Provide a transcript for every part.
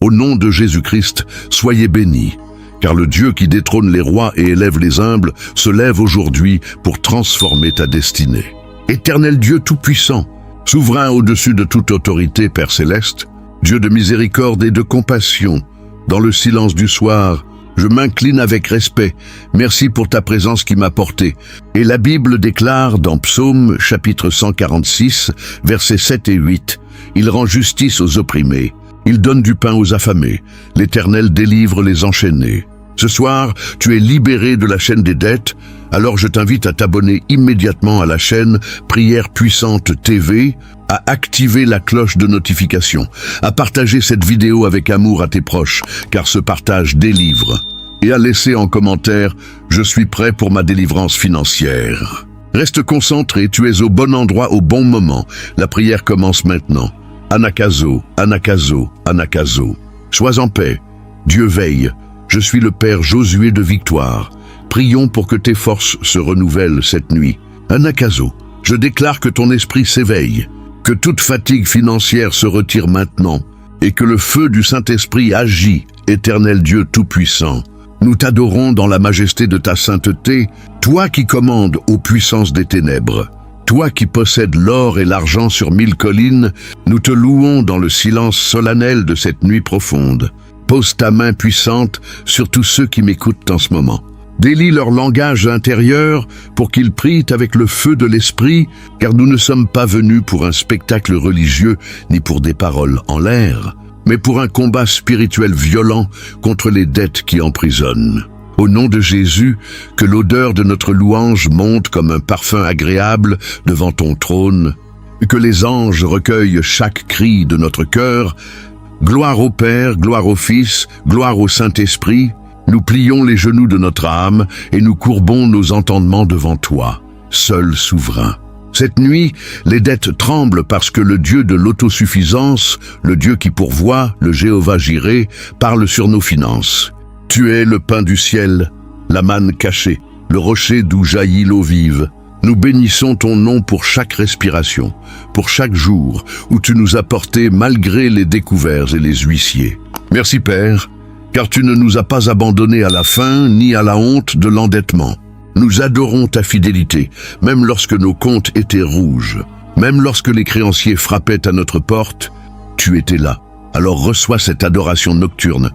Au nom de Jésus-Christ, soyez bénis, car le Dieu qui détrône les rois et élève les humbles se lève aujourd'hui pour transformer ta destinée. Éternel Dieu Tout-Puissant, souverain au-dessus de toute autorité, Père Céleste, Dieu de miséricorde et de compassion, dans le silence du soir, je m'incline avec respect. Merci pour ta présence qui m'a porté. Et la Bible déclare dans Psaume chapitre 146, versets 7 et 8, « Il rend justice aux opprimés, il donne du pain aux affamés, l'Éternel délivre les enchaînés. » Ce soir, tu es libéré de la chaîne des dettes, alors je t'invite à t'abonner immédiatement à la chaîne Prière Puissante TV, à activer la cloche de notification, à partager cette vidéo avec amour à tes proches, car ce partage délivre, et à laisser en commentaire « Je suis prêt pour ma délivrance financière ». Reste concentré, tu es au bon endroit au bon moment. La prière commence maintenant. Anakazo, Anakazo, Anakazo. Sois en paix, Dieu veille. Je suis le Père Josué de Victoire. Prions pour que tes forces se renouvellent cette nuit. Anakazo, je déclare que ton esprit s'éveille, que toute fatigue financière se retire maintenant, et que le feu du Saint-Esprit agit, Éternel Dieu Tout-Puissant. Nous t'adorons dans la majesté de ta sainteté, toi qui commandes aux puissances des ténèbres. Toi qui possèdes l'or et l'argent sur 1000 collines, nous te louons dans le silence solennel de cette nuit profonde. Pose ta main puissante sur tous ceux qui m'écoutent en ce moment. Délie leur langage intérieur pour qu'ils prient avec le feu de l'esprit, car nous ne sommes pas venus pour un spectacle religieux ni pour des paroles en l'air, mais pour un combat spirituel violent contre les dettes qui emprisonnent. Au nom de Jésus, que l'odeur de notre louange monte comme un parfum agréable devant ton trône, que les anges recueillent chaque cri de notre cœur. Gloire au Père, gloire au Fils, gloire au Saint-Esprit. Nous plions les genoux de notre âme et nous courbons nos entendements devant toi, seul souverain. Cette nuit, les dettes tremblent parce que le Dieu de l'autosuffisance, le Dieu qui pourvoit, le Jéhovah Jireh, parle sur nos finances. Tu es le pain du ciel, la manne cachée, le rocher d'où jaillit l'eau vive. Nous bénissons ton nom pour chaque respiration, pour chaque jour où tu nous as portés malgré les découverts et les huissiers. Merci Père, car tu ne nous as pas abandonnés à la faim ni à la honte de l'endettement. Nous adorons ta fidélité, même lorsque nos comptes étaient rouges, même lorsque les créanciers frappaient à notre porte, tu étais là. Alors reçois cette adoration nocturne,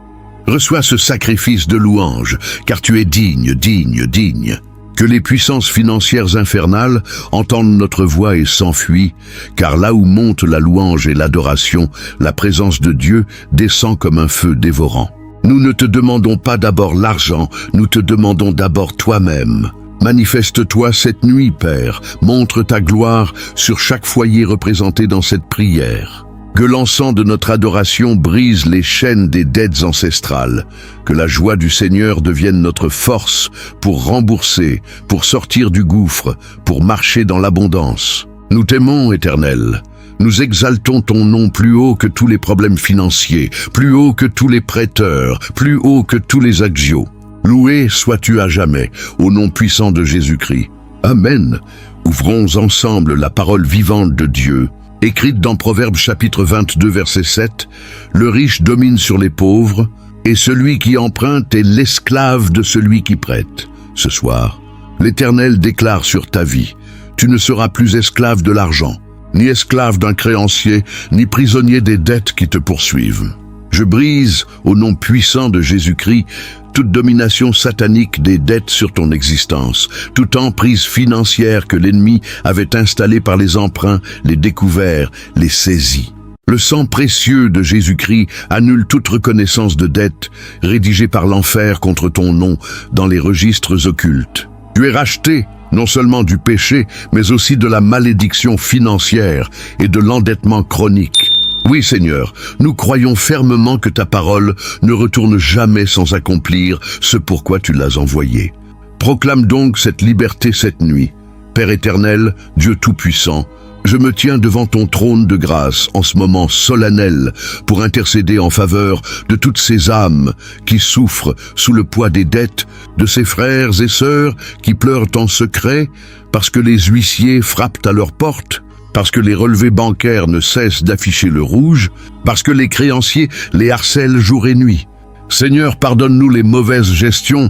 reçois ce sacrifice de louange, car tu es digne, digne, digne. Que les puissances financières infernales entendent notre voix et s'enfuient, car là où monte la louange et l'adoration, la présence de Dieu descend comme un feu dévorant. Nous ne te demandons pas d'abord l'argent, nous te demandons d'abord toi-même. Manifeste-toi cette nuit, Père, montre ta gloire sur chaque foyer représenté dans cette prière. Que l'encens de notre adoration brise les chaînes des dettes ancestrales. Que la joie du Seigneur devienne notre force pour rembourser, pour sortir du gouffre, pour marcher dans l'abondance. Nous t'aimons, Éternel. Nous exaltons ton nom plus haut que tous les problèmes financiers, plus haut que tous les prêteurs, plus haut que tous les agios. Loué sois-tu à jamais, au nom puissant de Jésus-Christ. Amen. Ouvrons ensemble la parole vivante de Dieu. Écrite dans Proverbes chapitre 22 verset 7, « Le riche domine sur les pauvres, et celui qui emprunte est l'esclave de celui qui prête. » Ce soir, l'Éternel déclare sur ta vie, « Tu ne seras plus esclave de l'argent, ni esclave d'un créancier, ni prisonnier des dettes qui te poursuivent. » Je brise, au nom puissant de Jésus-Christ, toute domination satanique des dettes sur ton existence, toute emprise financière que l'ennemi avait installée par les emprunts, les découverts, les saisies. Le sang précieux de Jésus-Christ annule toute reconnaissance de dette rédigée par l'enfer contre ton nom dans les registres occultes. Tu es racheté, non seulement du péché, mais aussi de la malédiction financière et de l'endettement chronique. Oui, Seigneur, nous croyons fermement que ta parole ne retourne jamais sans accomplir ce pourquoi tu l'as envoyée. Proclame donc cette liberté cette nuit. Père éternel, Dieu tout-puissant, je me tiens devant ton trône de grâce en ce moment solennel pour intercéder en faveur de toutes ces âmes qui souffrent sous le poids des dettes, de ces frères et sœurs qui pleurent en secret parce que les huissiers frappent à leur porte. parce que les relevés bancaires ne cessent d'afficher le rouge, parce que les créanciers les harcèlent jour et nuit. Seigneur, pardonne-nous les mauvaises gestions,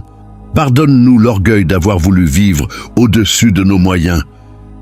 pardonne-nous l'orgueil d'avoir voulu vivre au-dessus de nos moyens.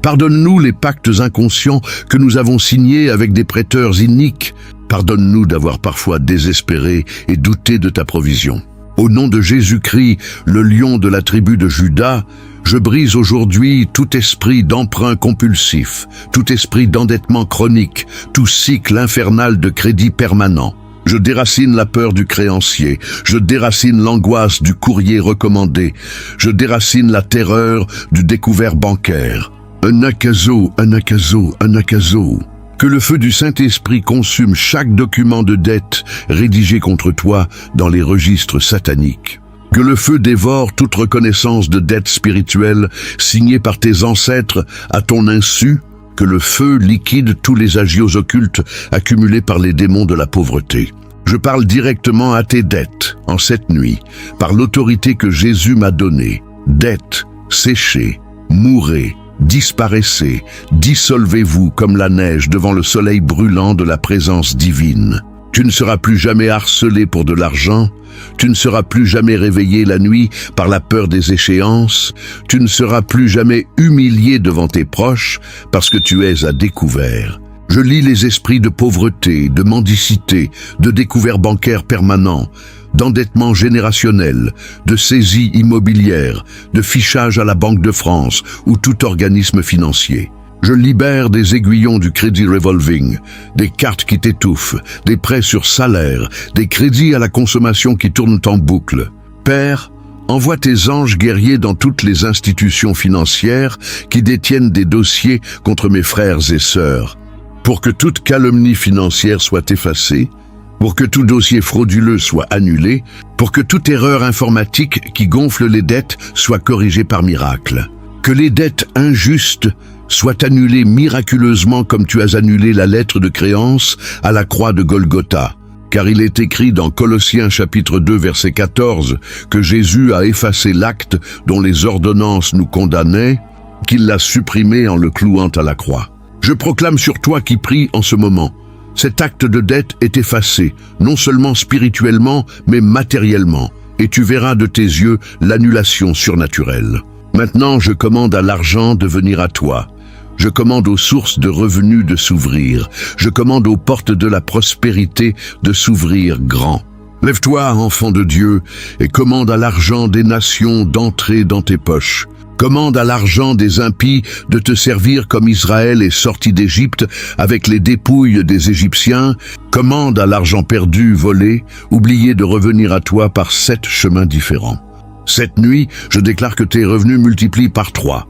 Pardonne-nous les pactes inconscients que nous avons signés avec des prêteurs iniques. Pardonne-nous d'avoir parfois désespéré et douté de ta provision. Au nom de Jésus-Christ, le lion de la tribu de Juda, je brise aujourd'hui tout esprit d'emprunt compulsif, tout esprit d'endettement chronique, tout cycle infernal de crédit permanent. Je déracine la peur du créancier, je déracine l'angoisse du courrier recommandé, je déracine la terreur du découvert bancaire. Un akazo, un akazo, un akazo. Que le feu du Saint-Esprit consume chaque document de dette rédigé contre toi dans les registres sataniques. Que le feu dévore toute reconnaissance de dette spirituelle signée par tes ancêtres à ton insu. Que le feu liquide tous les agios occultes accumulés par les démons de la pauvreté. Je parle directement à tes dettes en cette nuit, par l'autorité que Jésus m'a donnée. Dettes, séchez, mourrez, disparaissez, dissolvez-vous comme la neige devant le soleil brûlant de la présence divine. Tu ne seras plus jamais harcelé pour de l'argent, tu ne seras plus jamais réveillé la nuit par la peur des échéances, tu ne seras plus jamais humilié devant tes proches parce que tu es à découvert. Je lis les esprits de pauvreté, de mendicité, de découvert bancaire permanent, d'endettement générationnel, de saisie immobilière, de fichage à la Banque de France ou tout organisme financier. Je libère des aiguillons du crédit revolving, des cartes qui t'étouffent, des prêts sur salaire, des crédits à la consommation qui tournent en boucle. Père, envoie tes anges guerriers dans toutes les institutions financières qui détiennent des dossiers contre mes frères et sœurs, pour que toute calomnie financière soit effacée, pour que tout dossier frauduleux soit annulé, pour que toute erreur informatique qui gonfle les dettes soit corrigée par miracle. Que les dettes injustes soient annulées miraculeusement comme tu as annulé la lettre de créance à la croix de Golgotha. Car il est écrit dans Colossiens chapitre 2 verset 14 que Jésus a effacé l'acte dont les ordonnances nous condamnaient, qu'il l'a supprimé en le clouant à la croix. Je proclame sur toi qui prie en ce moment. Cet acte de dette est effacé, non seulement spirituellement, mais matériellement, et tu verras de tes yeux l'annulation surnaturelle. Maintenant, je commande à l'argent de venir à toi. Je commande aux sources de revenus de s'ouvrir. Je commande aux portes de la prospérité de s'ouvrir grand. Lève-toi, enfant de Dieu, et commande à l'argent des nations d'entrer dans tes poches. Commande à l'argent des impies de te servir comme Israël est sorti d'Égypte avec les dépouilles des Égyptiens. Commande à l'argent perdu, volé, oublié de revenir à toi par 7 chemins différents. Cette nuit, je déclare que tes revenus multiplient par 3,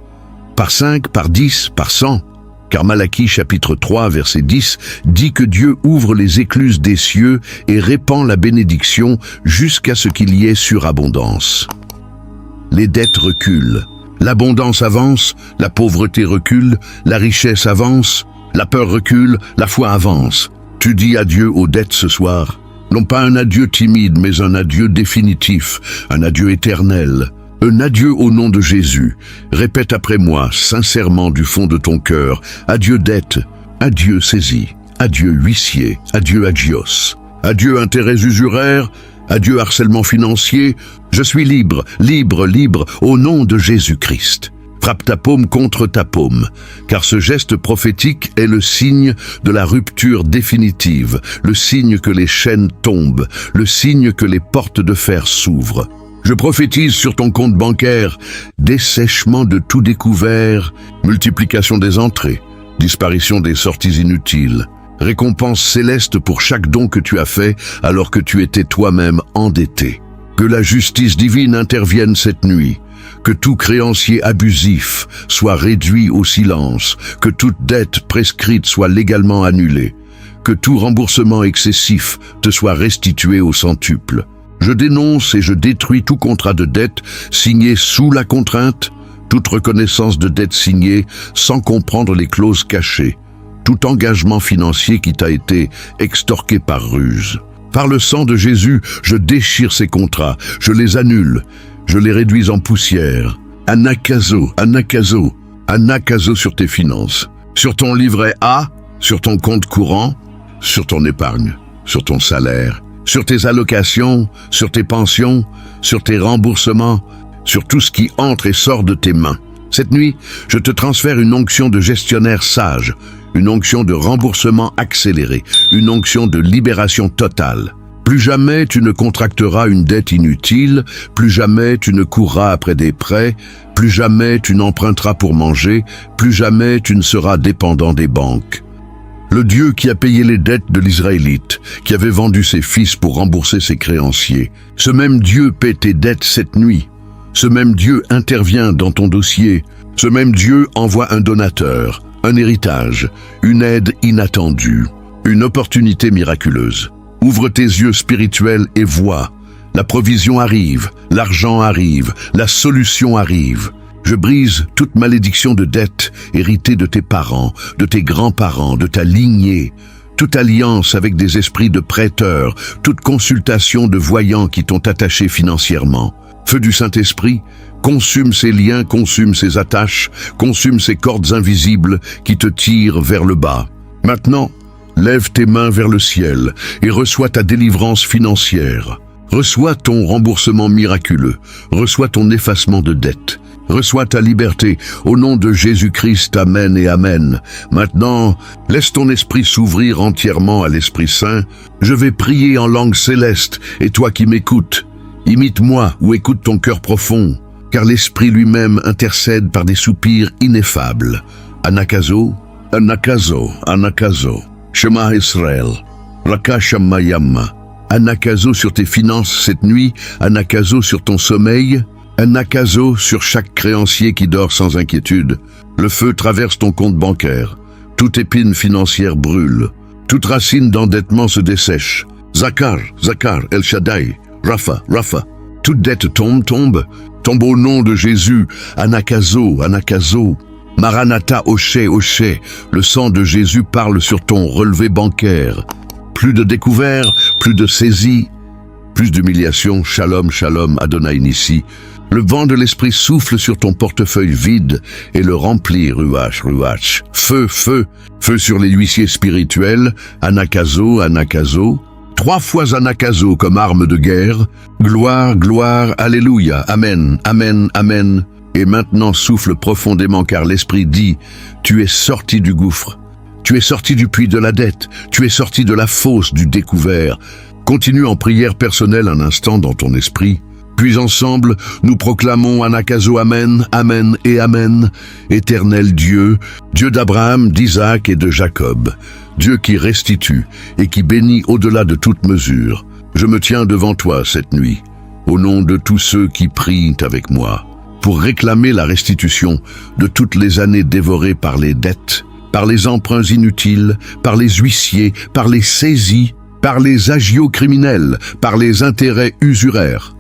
par 5, par 10, par 100. Car Malachie chapitre 3 verset 10 dit que Dieu ouvre les écluses des cieux et répand la bénédiction jusqu'à ce qu'il y ait surabondance. Les dettes reculent. L'abondance avance, la pauvreté recule, la richesse avance, la peur recule, la foi avance. Tu dis adieu aux dettes ce soir. Non pas un adieu timide, mais un adieu définitif, un adieu éternel. Un adieu au nom de Jésus. Répète après moi, sincèrement du fond de ton cœur, adieu dette, adieu saisie, adieu huissier, adieu agios, adieu intérêts usuraires, adieu harcèlement financier. Je suis libre, libre, libre, au nom de Jésus-Christ. Frappe ta paume contre ta paume, car ce geste prophétique est le signe de la rupture définitive, le signe que les chaînes tombent, le signe que les portes de fer s'ouvrent. Je prophétise sur ton compte bancaire dessèchement de tout découvert, multiplication des entrées, disparition des sorties inutiles, récompense céleste pour chaque don que tu as fait alors que tu étais toi-même endetté. Que la justice divine intervienne cette nuit, que tout créancier abusif soit réduit au silence, que toute dette prescrite soit légalement annulée, que tout remboursement excessif te soit restitué au centuple. Je dénonce et je détruis tout contrat de dette signé sous la contrainte, toute reconnaissance de dette signée sans comprendre les clauses cachées, tout engagement financier qui t'a été extorqué par ruse. Par le sang de Jésus, je déchire ces contrats, je les annule, je les réduis en poussière. Anakazo, anakazo, anakazo sur tes finances. Sur ton livret A, sur ton compte courant, sur ton épargne, sur ton salaire, sur tes allocations, sur tes pensions, sur tes remboursements, sur tout ce qui entre et sort de tes mains. Cette nuit, je te transfère une onction de gestionnaire sage, une onction de remboursement accéléré, une onction de libération totale. Plus jamais tu ne contracteras une dette inutile, plus jamais tu ne courras après des prêts, plus jamais tu n'emprunteras pour manger, plus jamais tu ne seras dépendant des banques. Le Dieu qui a payé les dettes de l'Israélite, qui avait vendu ses fils pour rembourser ses créanciers, ce même Dieu paie tes dettes cette nuit. Ce même Dieu intervient dans ton dossier. Ce même Dieu envoie un donateur, un héritage, une aide inattendue, une opportunité miraculeuse. Ouvre tes yeux spirituels et vois. La provision arrive, l'argent arrive, la solution arrive. Je brise toute malédiction de dette héritée de tes parents, de tes grands-parents, de ta lignée. Toute alliance avec des esprits de prêteurs, toute consultation de voyants qui t'ont attaché financièrement. Feu du Saint-Esprit, consume ces liens, consume ces attaches, consume ces cordes invisibles qui te tirent vers le bas. Maintenant, lève tes mains vers le ciel et reçois ta délivrance financière. Reçois ton remboursement miraculeux, reçois ton effacement de dette. Reçois ta liberté, au nom de Jésus-Christ, Amen et Amen. Maintenant, laisse ton esprit s'ouvrir entièrement à l'Esprit Saint. Je vais prier en langue céleste, et toi qui m'écoutes, imite-moi ou écoute ton cœur profond, car l'Esprit lui-même intercède par des soupirs ineffables. Anakazo, Anakazo, Anakazo, Shema Israël, Raka Shamayama. Anakazo sur tes finances cette nuit, Anakazo sur ton sommeil, Anakazo sur chaque créancier qui dort sans inquiétude. Le feu traverse ton compte bancaire. Toute épine financière brûle. Toute racine d'endettement se dessèche. Zakar, Zakar, El Shaddai, Rapha, Rapha. Toute dette tombe au nom de Jésus. Anakazo, Anakazo. Maranatha, Oshe, Oshe. Le sang de Jésus parle sur ton relevé bancaire. Plus de découvert, plus de saisie, plus d'humiliation. Shalom, Shalom, Adonai Nissi. Le vent de l'esprit souffle sur ton portefeuille vide et le remplit, Ruach, Ruach. Feu, feu, feu sur les huissiers spirituels, Anakazo, Anakazo. 3 fois Anakazo comme arme de guerre. Gloire, gloire, Alléluia, Amen, Amen, Amen. Et maintenant souffle profondément car l'esprit dit, tu es sorti du gouffre. Tu es sorti du puits de la dette. Tu es sorti de la fosse du découvert. Continue en prière personnelle un instant dans ton esprit. Puis ensemble, nous proclamons Anakazo, Amen, Amen et Amen. Éternel Dieu, Dieu d'Abraham, d'Isaac et de Jacob, Dieu qui restitue et qui bénit au-delà de toute mesure. Je me tiens devant toi cette nuit, au nom de tous ceux qui prient avec moi, pour réclamer la restitution de toutes les années dévorées par les dettes, par les emprunts inutiles, par les huissiers, par les saisies, par les agios criminels, par les intérêts usuraires.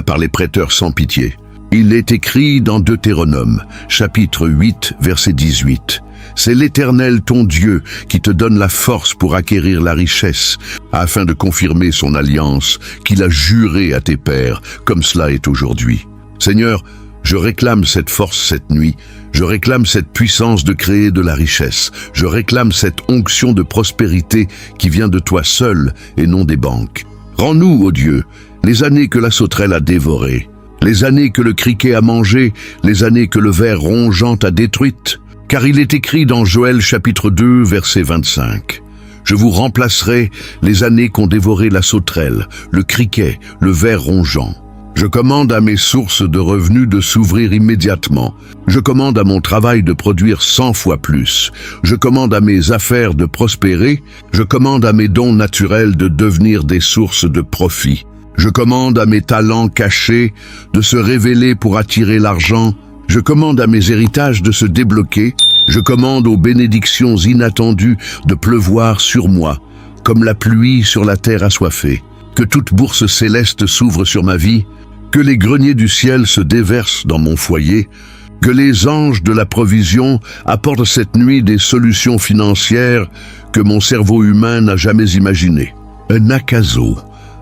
Par les prêteurs sans pitié. Il est écrit dans Deutéronome, chapitre 8, verset 18. C'est l'Éternel ton Dieu qui te donne la force pour acquérir la richesse, afin de confirmer son alliance qu'il a jurée à tes pères, comme cela est aujourd'hui. Seigneur, je réclame cette force cette nuit, je réclame cette puissance de créer de la richesse, je réclame cette onction de prospérité qui vient de toi seul et non des banques. Rends-nous, ô Dieu, les années que la sauterelle a dévorées, les années que le criquet a mangées, les années que le ver rongeant a détruites, car il est écrit dans Joël chapitre 2, verset 25. Je vous remplacerai les années qu'ont dévoré la sauterelle, le criquet, le ver rongeant. Je commande à mes sources de revenus de s'ouvrir immédiatement. Je commande à mon travail de produire 100 fois plus. Je commande à mes affaires de prospérer. Je commande à mes dons naturels de devenir des sources de profit. Je commande à mes talents cachés de se révéler pour attirer l'argent. Je commande à mes héritages de se débloquer. Je commande aux bénédictions inattendues de pleuvoir sur moi, comme la pluie sur la terre assoiffée. Que toute bourse céleste s'ouvre sur ma vie, que les greniers du ciel se déversent dans mon foyer, que les anges de la provision apportent cette nuit des solutions financières que mon cerveau humain n'a jamais imaginées. Anakazo,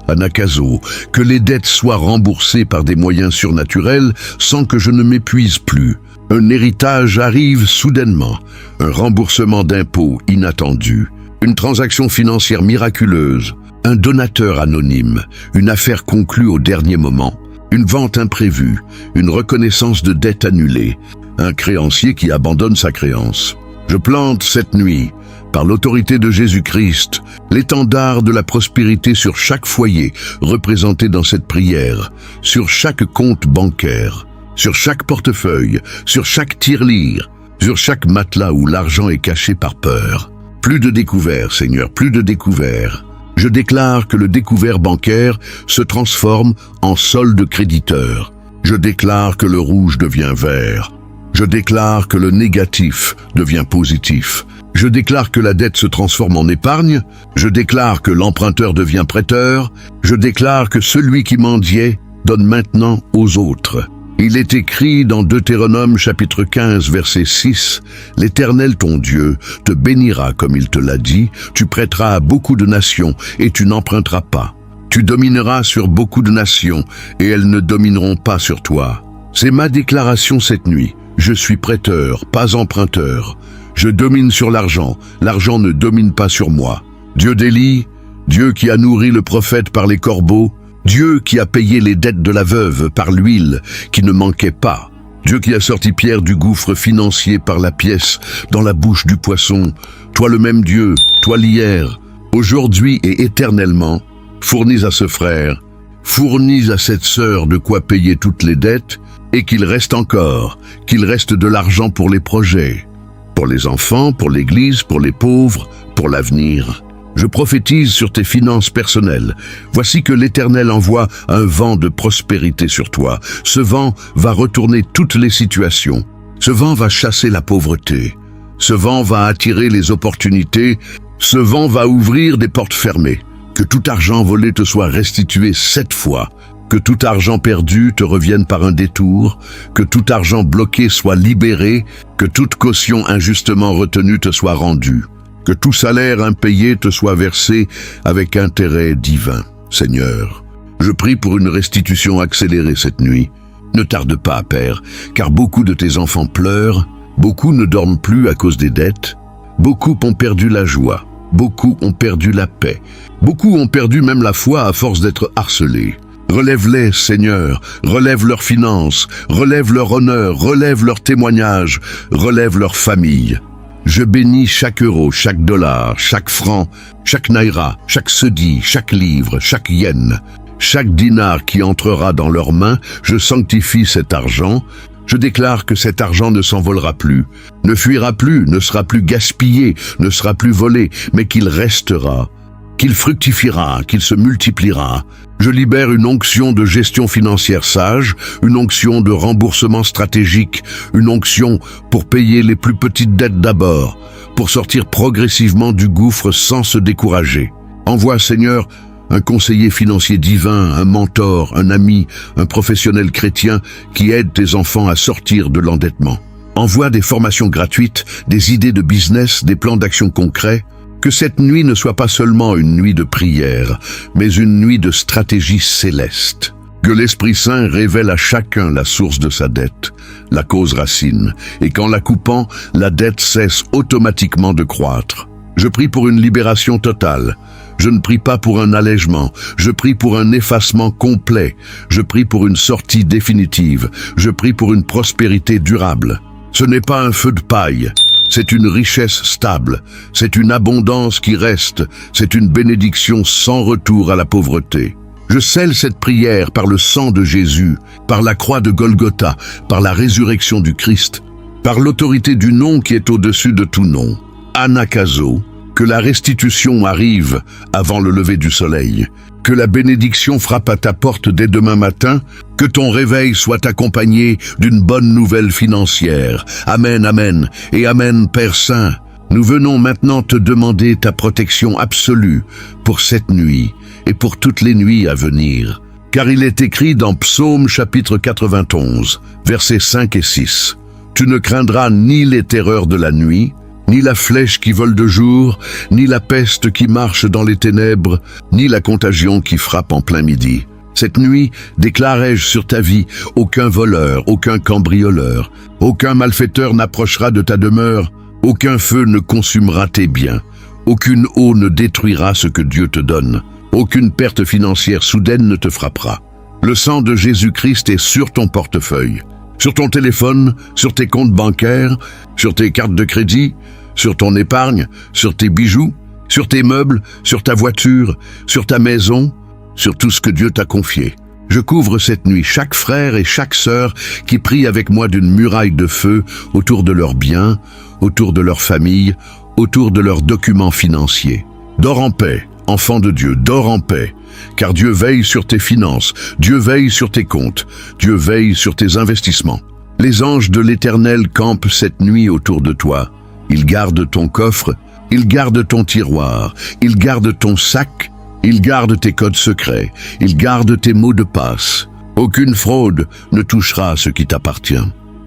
Anakazo, que les dettes soient remboursées par des moyens surnaturels sans que je ne m'épuise plus. Un héritage arrive soudainement, un remboursement d'impôts inattendu, une transaction financière miraculeuse, un donateur anonyme, une affaire conclue au dernier moment, une vente imprévue, une reconnaissance de dette annulée, un créancier qui abandonne sa créance. Je plante cette nuit, par l'autorité de Jésus-Christ, l'étendard de la prospérité sur chaque foyer représenté dans cette prière, sur chaque compte bancaire, sur chaque portefeuille, sur chaque tirelire, sur chaque matelas où l'argent est caché par peur. Plus de découvert, Seigneur, plus de découvert. Je déclare que le découvert bancaire se transforme en solde créditeur. Je déclare que le rouge devient vert. Je déclare que le négatif devient positif. Je déclare que la dette se transforme en épargne. Je déclare que l'emprunteur devient prêteur. Je déclare que celui qui mendiait donne maintenant aux autres. Il est écrit dans Deutéronome chapitre 15 verset 6, « L'Éternel ton Dieu te bénira comme il te l'a dit, tu prêteras à beaucoup de nations et tu n'emprunteras pas. Tu domineras sur beaucoup de nations et elles ne domineront pas sur toi. » C'est ma déclaration cette nuit. Je suis prêteur, pas emprunteur. Je domine sur l'argent, l'argent ne domine pas sur moi. Dieu d'Élie, Dieu qui a nourri le prophète par les corbeaux, Dieu qui a payé les dettes de la veuve par l'huile qui ne manquait pas. Dieu qui a sorti Pierre du gouffre financier par la pièce dans la bouche du poisson. Toi le même Dieu, toi l'hier, aujourd'hui et éternellement, fournis à ce frère, fournis à cette sœur de quoi payer toutes les dettes et qu'il reste de l'argent pour les projets, pour les enfants, pour l'Église, pour les pauvres, pour l'avenir. Je prophétise sur tes finances personnelles. Voici que l'Éternel envoie un vent de prospérité sur toi. Ce vent va retourner toutes les situations. Ce vent va chasser la pauvreté. Ce vent va attirer les opportunités. Ce vent va ouvrir des portes fermées. Que tout argent volé te soit restitué 7 fois. Que tout argent perdu te revienne par un détour. Que tout argent bloqué soit libéré. Que toute caution injustement retenue te soit rendue. Que tout salaire impayé te soit versé avec intérêt divin. Seigneur, je prie pour une restitution accélérée cette nuit. Ne tarde pas, Père, car beaucoup de tes enfants pleurent, beaucoup ne dorment plus à cause des dettes, beaucoup ont perdu la joie, beaucoup ont perdu la paix, beaucoup ont perdu même la foi à force d'être harcelés. Relève-les, Seigneur, relève leurs finances, relève leur honneur, relève leurs témoignages, relève leur famille. Je bénis chaque euro, chaque dollar, chaque franc, chaque naira, chaque cedi, chaque livre, chaque yen, chaque dinar qui entrera dans leurs mains. Je sanctifie cet argent. Je déclare que cet argent ne s'envolera plus, ne fuira plus, ne sera plus gaspillé, ne sera plus volé, mais qu'il restera, qu'il fructifiera, qu'il se multipliera. Je libère une onction de gestion financière sage, une onction de remboursement stratégique, une onction pour payer les plus petites dettes d'abord, pour sortir progressivement du gouffre sans se décourager. Envoie, Seigneur, un conseiller financier divin, un mentor, un ami, un professionnel chrétien qui aide tes enfants à sortir de l'endettement. Envoie des formations gratuites, des idées de business, des plans d'action concrets. Que cette nuit ne soit pas seulement une nuit de prière, mais une nuit de stratégie céleste. Que l'Esprit Saint révèle à chacun la source de sa dette, la cause racine, et qu'en la coupant, la dette cesse automatiquement de croître. Je prie pour une libération totale. Je ne prie pas pour un allègement, je prie pour un effacement complet. Je prie pour une sortie définitive. Je prie pour une prospérité durable. Ce n'est pas un feu de paille. C'est une richesse stable, c'est une abondance qui reste, c'est une bénédiction sans retour à la pauvreté. Je scelle cette prière par le sang de Jésus, par la croix de Golgotha, par la résurrection du Christ, par l'autorité du nom qui est au-dessus de tout nom. Anakazo, que la restitution arrive avant le lever du soleil, que la bénédiction frappe à ta porte dès demain matin, que ton réveil soit accompagné d'une bonne nouvelle financière. Amen, amen, et amen, Père Saint. Nous venons maintenant te demander ta protection absolue pour cette nuit et pour toutes les nuits à venir. Car il est écrit dans Psaume chapitre 91, versets 5 et 6. Tu ne craindras ni les terreurs de la nuit, ni la flèche qui vole de jour, ni la peste qui marche dans les ténèbres, ni la contagion qui frappe en plein midi. Cette nuit, déclarai-je sur ta vie, aucun voleur, aucun cambrioleur, aucun malfaiteur n'approchera de ta demeure, aucun feu ne consumera tes biens, aucune eau ne détruira ce que Dieu te donne, aucune perte financière soudaine ne te frappera. Le sang de Jésus-Christ est sur ton portefeuille, sur ton téléphone, sur tes comptes bancaires, sur tes cartes de crédit, sur ton épargne, sur tes bijoux, sur tes meubles, sur ta voiture, sur ta maison, sur tout ce que Dieu t'a confié. Je couvre cette nuit chaque frère et chaque sœur qui prie avec moi d'une muraille de feu autour de leurs biens, autour de leur famille, autour de leurs documents financiers. Dors en paix, enfant de Dieu, dors en paix, car Dieu veille sur tes finances, Dieu veille sur tes comptes, Dieu veille sur tes investissements. Les anges de l'Éternel campent cette nuit autour de toi. Ils gardent ton coffre, ils gardent ton tiroir, ils gardent ton sac, ils gardent tes codes secrets, ils gardent tes mots de passe. Aucune fraude ne touchera à ce qui t'appartient.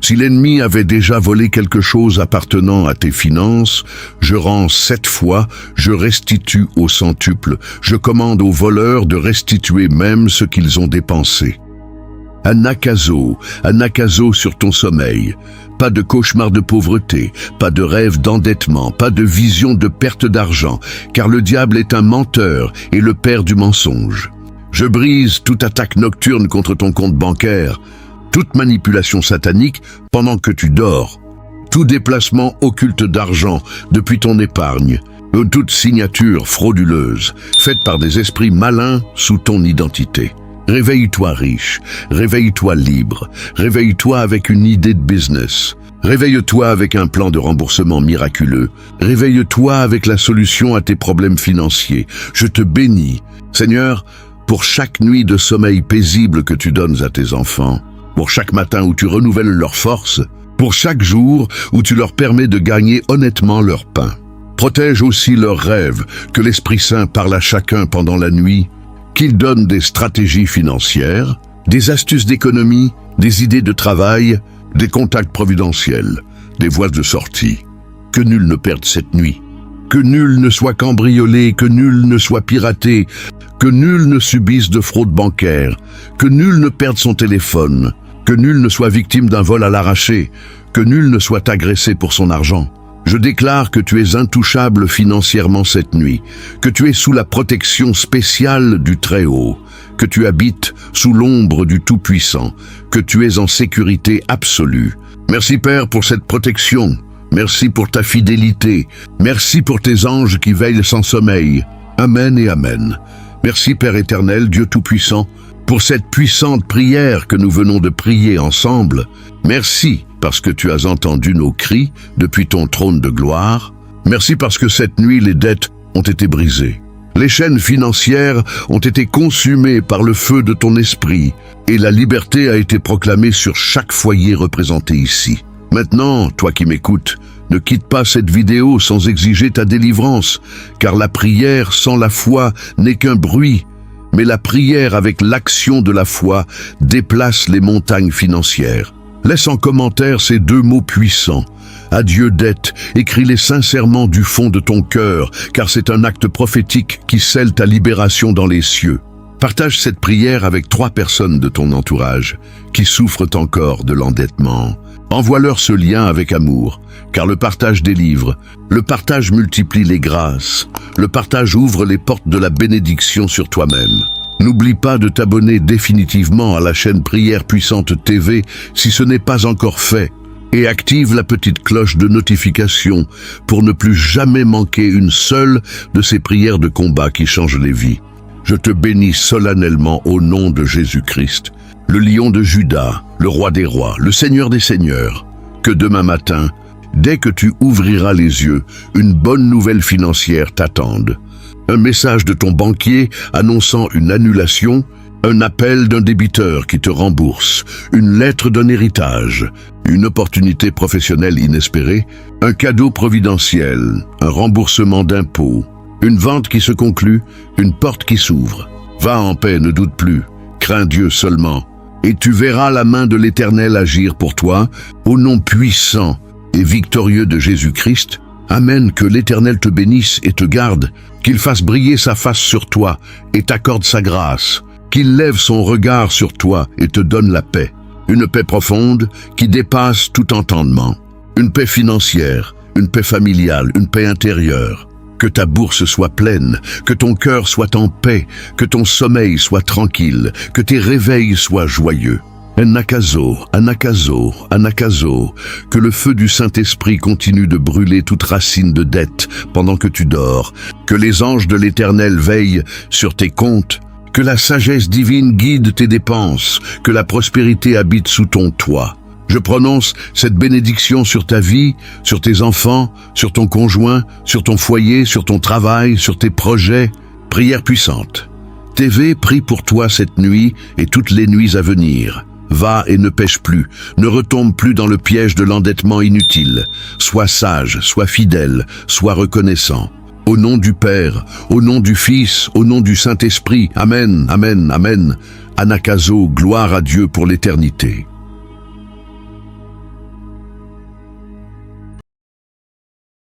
Si l'ennemi avait déjà volé quelque chose appartenant à tes finances, je rends 7 fois, je restitue au centuple, je commande aux voleurs de restituer même ce qu'ils ont dépensé. Anakazo sur ton sommeil. Pas de cauchemar de pauvreté, pas de rêve d'endettement, pas de vision de perte d'argent, car le diable est un menteur et le père du mensonge. Je brise toute attaque nocturne contre ton compte bancaire, toute manipulation satanique pendant que tu dors, tout déplacement occulte d'argent depuis ton épargne, ou toute signature frauduleuse faite par des esprits malins sous ton identité. Réveille-toi riche, réveille-toi libre, réveille-toi avec une idée de business, réveille-toi avec un plan de remboursement miraculeux, réveille-toi avec la solution à tes problèmes financiers. Je te bénis, Seigneur, pour chaque nuit de sommeil paisible que tu donnes à tes enfants, pour chaque matin où tu renouvelles leurs forces, pour chaque jour où tu leur permets de gagner honnêtement leur pain. Protège aussi leurs rêves, que l'Esprit Saint parle à chacun pendant la nuit, qu'il donne des stratégies financières, des astuces d'économie, des idées de travail, des contacts providentiels, des voies de sortie. Que nul ne perde cette nuit, que nul ne soit cambriolé, que nul ne soit piraté, que nul ne subisse de fraude bancaire, que nul ne perde son téléphone, que nul ne soit victime d'un vol à l'arraché, que nul ne soit agressé pour son argent. Je déclare que tu es intouchable financièrement cette nuit, que tu es sous la protection spéciale du Très-Haut, que tu habites sous l'ombre du Tout-Puissant, que tu es en sécurité absolue. Merci Père pour cette protection, merci pour ta fidélité, merci pour tes anges qui veillent sans sommeil. Amen et Amen. Merci Père éternel, Dieu Tout-Puissant, pour cette puissante prière que nous venons de prier ensemble. Merci parce que tu as entendu nos cris depuis ton trône de gloire. Merci parce que cette nuit, les dettes ont été brisées. Les chaînes financières ont été consumées par le feu de ton esprit et la liberté a été proclamée sur chaque foyer représenté ici. Maintenant, toi qui m'écoutes, ne quitte pas cette vidéo sans exiger ta délivrance, car la prière sans la foi n'est qu'un bruit. Mais la prière avec l'action de la foi déplace les montagnes financières. Laisse en commentaire ces 2 mots puissants. Adieu dette, écris-les sincèrement du fond de ton cœur, car c'est un acte prophétique qui scelle ta libération dans les cieux. Partage cette prière avec 3 personnes de ton entourage qui souffrent encore de l'endettement. Envoie-leur ce lien avec amour, car le partage délivre, le partage multiplie les grâces, le partage ouvre les portes de la bénédiction sur toi-même. N'oublie pas de t'abonner définitivement à la chaîne Prière Puissante TV si ce n'est pas encore fait, et active la petite cloche de notification pour ne plus jamais manquer une seule de ces prières de combat qui changent les vies. Je te bénis solennellement au nom de Jésus-Christ, le lion de Juda, le roi des rois, le Seigneur des seigneurs, que demain matin, dès que tu ouvriras les yeux, une bonne nouvelle financière t'attende. Un message de ton banquier annonçant une annulation, un appel d'un débiteur qui te rembourse, une lettre d'un héritage, une opportunité professionnelle inespérée, un cadeau providentiel, un remboursement d'impôts, une vente qui se conclut, une porte qui s'ouvre. Va en paix, ne doute plus, crains Dieu seulement, et tu verras la main de l'Éternel agir pour toi, au nom puissant et victorieux de Jésus-Christ. Amen, que l'Éternel te bénisse et te garde, qu'il fasse briller sa face sur toi et t'accorde sa grâce, qu'il lève son regard sur toi et te donne la paix. Une paix profonde qui dépasse tout entendement. Une paix financière, une paix familiale, une paix intérieure. Que ta bourse soit pleine, que ton cœur soit en paix, que ton sommeil soit tranquille, que tes réveils soient joyeux. Anakazo, Anakazo, Anakazo, que le feu du Saint-Esprit continue de brûler toute racine de dette pendant que tu dors, que les anges de l'Éternel veillent sur tes comptes, que la sagesse divine guide tes dépenses, que la prospérité habite sous ton toit. Je prononce cette bénédiction sur ta vie, sur tes enfants, sur ton conjoint, sur ton foyer, sur ton travail, sur tes projets. Prière puissante. TV prie pour toi cette nuit et toutes les nuits à venir. Va et ne pêche plus, ne retombe plus dans le piège de l'endettement inutile. Sois sage, sois fidèle, sois reconnaissant. Au nom du Père, au nom du Fils, au nom du Saint-Esprit. Amen, Amen, Amen. Anakazo, gloire à Dieu pour l'éternité.